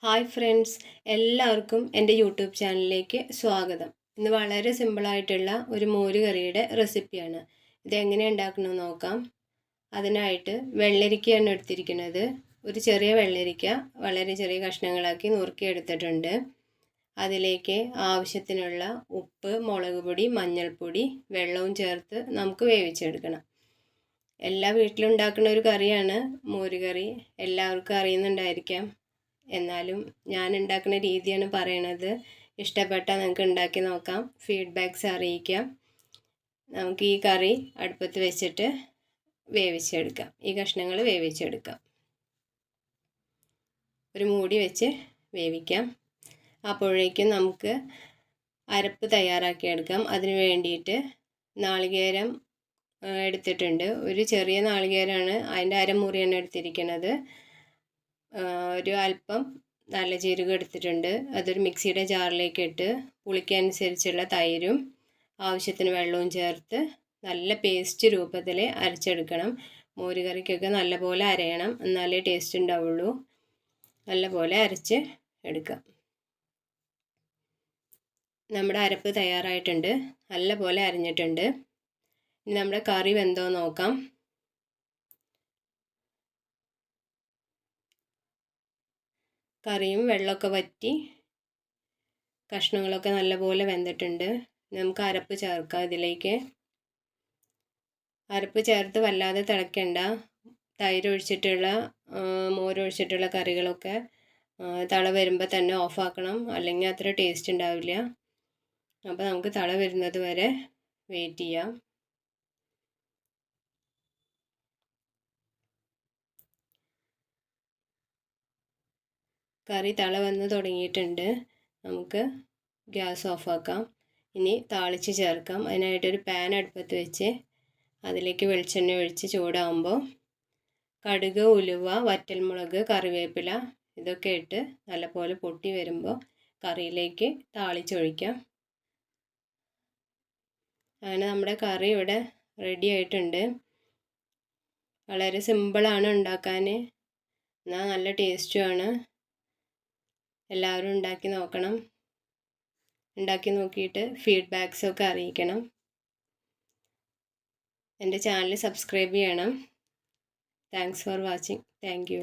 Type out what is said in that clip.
Hi friends, എല്ലാവർക്കും എൻ്റെ YouTube ചാനലിലേക്ക് സ്വാഗതം. ഇന്ന് വളരെ സിമ്പിളായിട്ടുള്ള ഒരു മോര് കറിയുടെ റെസിപ്പിയാണ്. ഇതെങ്ങനെ ഉണ്ടാക്കണമെന്ന് നോക്കാം. അതിനായിട്ട് വെള്ളരിക്കയാണ് എടുത്തിരിക്കുന്നത്. ഒരു ചെറിയ വെള്ളരിക്ക വളരെ ചെറിയ കഷ്ണങ്ങളാക്കി നുറുക്കി എടുത്തിട്ടുണ്ട്. അതിലേക്ക് ആവശ്യത്തിനുള്ള ഉപ്പ്, മുളക് പൊടി, മഞ്ഞൾപ്പൊടി, വെള്ളവും ചേർത്ത് നമുക്ക് വേവിച്ചെടുക്കണം. എല്ലാ വീട്ടിലും ഉണ്ടാക്കുന്ന ഒരു കറിയാണ് മോര് കറി. എല്ലാവർക്കും അറിയുന്നുണ്ടായിരിക്കാം. എന്നാലും ഞാൻ ഉണ്ടാക്കുന്ന രീതിയാണ് പറയണത്. ഇഷ്ടപ്പെട്ടാൽ നിങ്ങൾക്ക് ഉണ്ടാക്കി നോക്കാം, ഫീഡ്ബാക്ക്സ് അറിയിക്കാം. നമുക്ക് ഈ കറി അടുപ്പത്ത് വെച്ചിട്ട് വേവിച്ചെടുക്കാം. ഈ കഷ്ണങ്ങൾ വേവിച്ചെടുക്കാം. ഒരു മൂടി വെച്ച് വേവിക്കാം. അപ്പോഴേക്കും നമുക്ക് അരപ്പ് തയ്യാറാക്കിയെടുക്കാം. അതിന് വേണ്ടിയിട്ട് നാളികേരം എടുത്തിട്ടുണ്ട്. ഒരു ചെറിയ നാളികേരമാണ്, അതിൻ്റെ അരമുറിയാണ് എടുത്തിരിക്കുന്നത്. ഒരു അല്പം നല്ല ജീരകം എടുത്തിട്ടുണ്ട്. അതൊരു മിക്സിയുടെ ജാറിലേക്ക് ഇട്ട് പുളിക്കനുസരിച്ചുള്ള തൈരും ആവശ്യത്തിന് വെള്ളവും ചേർത്ത് നല്ല പേസ്റ്റ് രൂപത്തിൽ അരച്ചെടുക്കണം. മോര് കറിക്കൊക്കെ നല്ലപോലെ അരയണം, എന്നാലേ ടേസ്റ്റ് ഉണ്ടാവുള്ളൂ. നല്ലപോലെ അരച്ച് എടുക്കാം. നമ്മുടെ അരപ്പ് തയ്യാറായിട്ടുണ്ട്, നല്ലപോലെ അരഞ്ഞിട്ടുണ്ട്. ഇനി നമ്മുടെ കറി വെന്തോ നോക്കാം. കറിയും വെള്ളമൊക്കെ വറ്റി കഷ്ണങ്ങളൊക്കെ നല്ലപോലെ വെന്തിട്ടുണ്ട്. നമുക്ക് അരപ്പ് ചേർക്കാം. ഇതിലേക്ക് അരപ്പ് ചേർത്ത് വല്ലാതെ തിളയ്ക്കണ്ട. തൈര് ഒഴിച്ചിട്ടുള്ള മോരൊഴിച്ചിട്ടുള്ള കറികളൊക്കെ തള വരുമ്പോൾ തന്നെ ഓഫാക്കണം, അല്ലെങ്കിൽ അത്ര ടേസ്റ്റ് ഉണ്ടാവില്ല. അപ്പോൾ നമുക്ക് തള വരുന്നത് വരെ വെയിറ്റ് ചെയ്യാം. കറി തള വന്ന് തുടങ്ങിയിട്ടുണ്ട്. നമുക്ക് ഗ്യാസ് ഓഫാക്കാം. ഇനി താളിച്ച് ചേർക്കാം. അതിനായിട്ടൊരു പാൻ അടുപ്പത്ത് വെച്ച് അതിലേക്ക് വെളിച്ചെണ്ണ ഒഴിച്ച് ചൂടാകുമ്പോൾ കടുക്, ഉലുവ, വറ്റൽമുളക്, കറിവേപ്പില ഇതൊക്കെ ഇട്ട് നല്ലപോലെ പൊട്ടി വരുമ്പോൾ കറിയിലേക്ക് താളിച്ചൊഴിക്കാം. അങ്ങനെ നമ്മുടെ കറി ഇവിടെ റെഡി ആയിട്ടുണ്ട്. വളരെ സിമ്പിളാണ് ഉണ്ടാക്കാൻ, എന്നാൽ നല്ല ടേസ്റ്റുമാണ്. എല്ലാവരും ഉണ്ടാക്കി നോക്കണം. ഉണ്ടാക്കി നോക്കിയിട്ട് ഫീഡ്ബാക്സൊക്കെ അറിയിക്കണം. എൻ്റെ ചാനൽ സബ്സ്ക്രൈബ് ചെയ്യണം. Thanks for watching. Thank you.